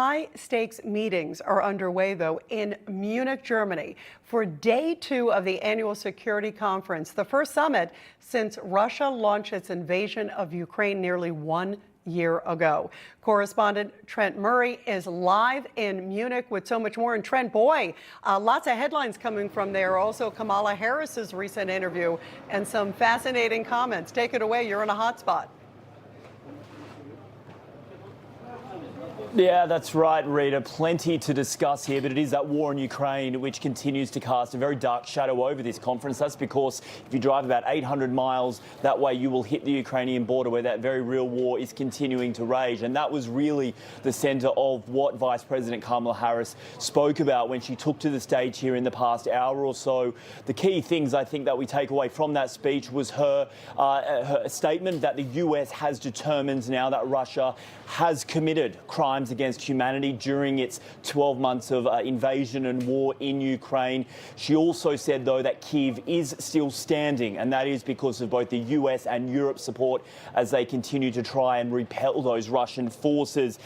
High-stakes meetings are underway, though, in Munich, Germany, for day 2 of the annual security conference, the first summit since Russia launched its invasion of Ukraine nearly 1 year ago. Correspondent Trent Murray is live in Munich with so much more. And Trent, boy, lots of headlines coming from there. Also, Kamala Harris's recent interview and some fascinating comments. Take it away. You're in a hot spot. Yeah, that's right, Rita. Plenty to discuss here, but it is that war in Ukraine which continues to cast a very dark shadow over this conference. That's because if you drive about 800 miles that way, you will hit the Ukrainian border where that very real war is continuing to rage. And that was really the centre of what Vice President Kamala Harris spoke about when she took to the stage here in the past hour or so. The key things I think that we take away from that speech was her statement that the US has determined now that Russia has committed crimes against humanity during its 12 months of invasion and war in Ukraine. She also said, though, that Kyiv is still standing, and that is because of both the US and Europe's support as they continue to try and repel those Russian forces.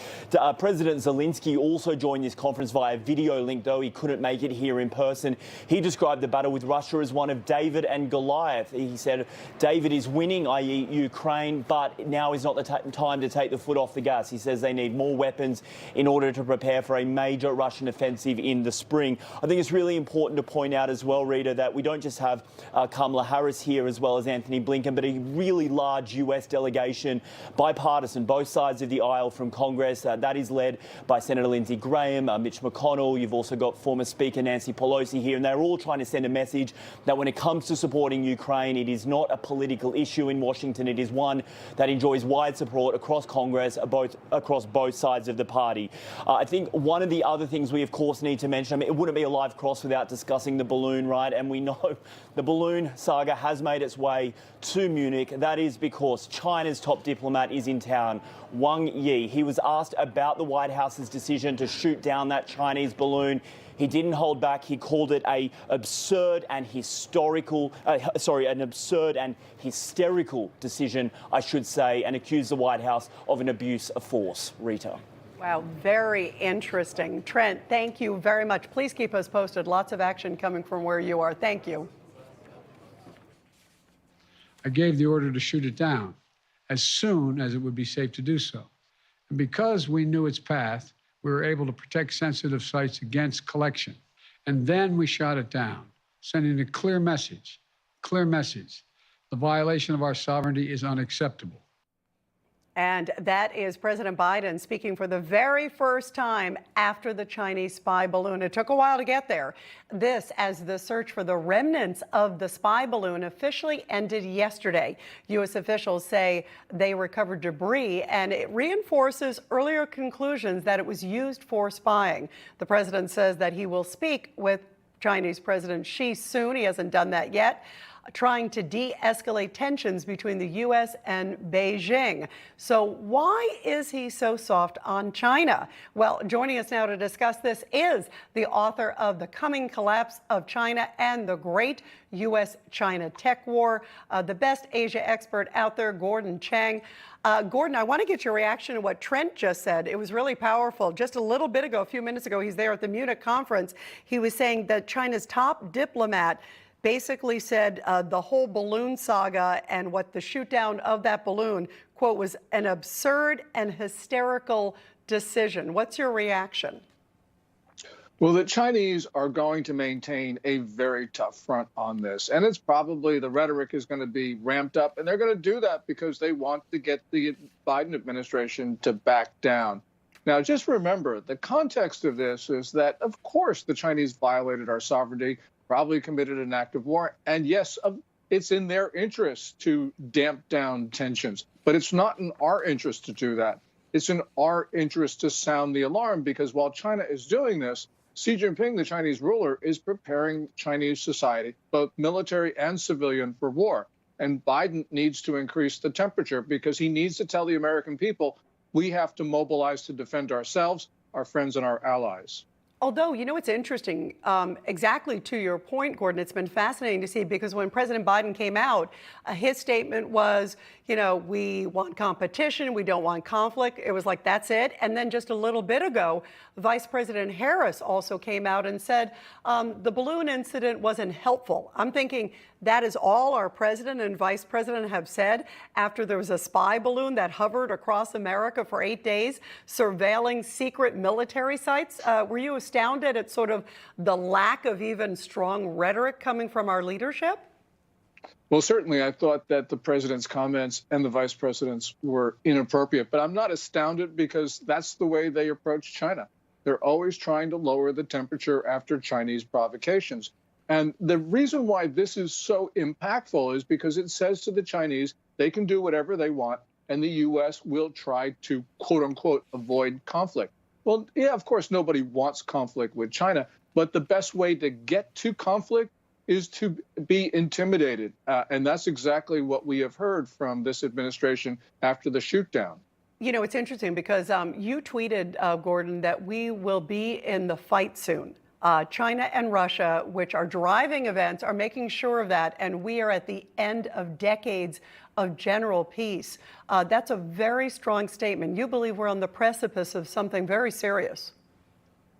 President Zelensky also joined this conference via video link, though he couldn't make it here in person. He described the battle with Russia as one of David and Goliath. He said David is winning, i.e. Ukraine, but now is not the time to take the foot off the gas. He says they need more weapons in order to prepare for a major Russian offensive in the spring. I think it's really important to point out as well, Rita, that we don't just have Kamala Harris here as well as Anthony Blinken, but a really large US delegation, bipartisan, both sides of the aisle from Congress. That is led by Senator Lindsey Graham, Mitch McConnell. You've also got former Speaker Nancy Pelosi here, and they're all trying to send a message that when it comes to supporting Ukraine, it is not a political issue in Washington. It is one that enjoys wide support across Congress, across both sides of the party. I think one of the other things we, of course, need to mention, I mean, it wouldn't be a live cross without discussing the balloon, right? And we know the balloon saga has made its way to Munich. That is because China's top diplomat is in town, Wang Yi. He was asked about the White House's decision to shoot down that Chinese balloon. He didn't hold back. He called it an absurd and hysterical decision, I should say, and accused the White House of an abuse of force. Rita. Wow, very interesting. Trent, thank you very much. Please keep us posted. Lots of action coming from where you are. Thank you. I gave the order to shoot it down as soon as it would be safe to do so. And because we knew its path, we were able to protect sensitive sites against collection. And then we shot it down, sending a clear message. The violation of our sovereignty is unacceptable. And that is President Biden speaking for the very first time after the Chinese spy balloon. It took a while to get there. This as the search for the remnants of the spy balloon officially ended yesterday. U.S. officials say they recovered debris, and it reinforces earlier conclusions that it was used for spying. The president says that he will speak with Chinese President Xi soon. He hasn't done that yet, trying to de-escalate tensions between the U.S. and Beijing. So why is he so soft on China? Well, joining us now to discuss this is the author of The Coming Collapse of China and the Great U.S.-China Tech War, the best Asia expert out there, Chang. Gordon, I want to get your reaction to what Trent just said. It was really powerful. Just a little bit ago, a few minutes ago, he's there at the Munich conference. He was saying that China's top diplomat basically said the whole balloon saga and what the shoot down of that balloon, quote, was an absurd and hysterical decision. What's your reaction? Well, the Chinese are going to maintain a very tough front on this. And it's probably the rhetoric is going to be ramped up. And they're going to do that because they want to get the Biden administration to back down. Now, just remember, the context of this is that, of course, the Chinese violated our sovereignty, probably committed an act of war. And yes, it's in their interest to damp down tensions. But it's not in our interest to do that. It's in our interest to sound the alarm, because while China is doing this, Xi Jinping, the Chinese ruler, is preparing Chinese society, both military and civilian, for war. And Biden needs to increase the temperature because he needs to tell the American people we have to mobilize to defend ourselves, our friends, and our allies. Although, you know, it's interesting, exactly to your point, Gordon, it's been fascinating to see because when President Biden came out, his statement was, you know, we want competition, we don't want conflict. It was like, that's it. And then just a little bit ago, Vice President Harris also came out and said the balloon incident wasn't helpful. I'm thinking that is all our president and vice president have said after there was a spy balloon that hovered across America for 8 days, surveilling secret military sites. Were you astounded at sort of the lack of even strong rhetoric coming from our leadership? Well, certainly, I thought that the president's comments and the vice president's were inappropriate, but I'm not astounded because that's the way they approach China. They're always trying to lower the temperature after Chinese provocations. And the reason why this is so impactful is because it says to the Chinese they can do whatever they want, and the U.S. will try to, quote unquote, avoid conflict. Well, yeah, of course, nobody wants conflict with China, but the best way to get to conflict is to be intimidated. And that's exactly what we have heard from this administration after the shootdown. You know, it's interesting because you tweeted, Gordon, that we will be in the fight soon. China and Russia, which are driving events, are making sure of that. And we are at the end of decades of general peace. That's a very strong statement. You believe we're on the precipice of something very serious.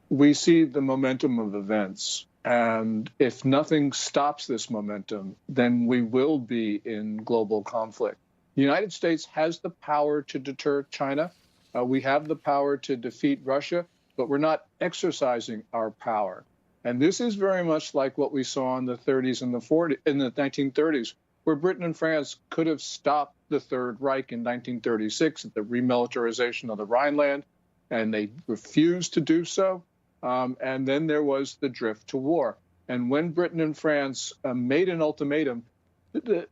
We see the momentum of events. And if nothing stops this momentum, then we will be in global conflict. The United States has the power to deter China. We have the power to defeat Russia, but we're not exercising our power. And this is very much like what we saw in the 30s and the 40s, in the 1930s, where Britain and France could have stopped the Third Reich in 1936 at the remilitarization of the Rhineland, and they refused to do so. And then there was the drift to war. And when Britain and France made an ultimatum,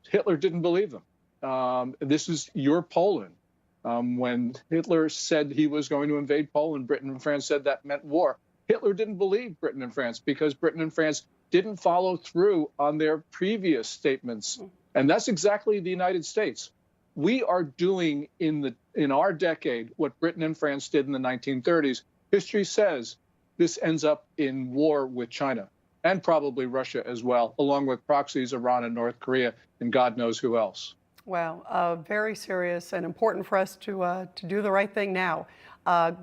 Hitler didn't believe them. This is your Poland. When Hitler said he was going to invade Poland, Britain and France said that meant war. Hitler didn't believe Britain and France because Britain and France didn't follow through on their previous statements. And that's exactly the United States. We are doing in our decade what Britain and France did in the 1930s. History says this ends up in war with China and probably Russia as well, along with proxies, Iran and North Korea, and God knows who else. Well, very serious and important for us to do the right thing now.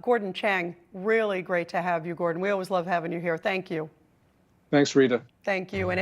Gordon Chang, really great to have you, Gordon. We always love having you here. Thank you. Thanks, Rita. Thank you. And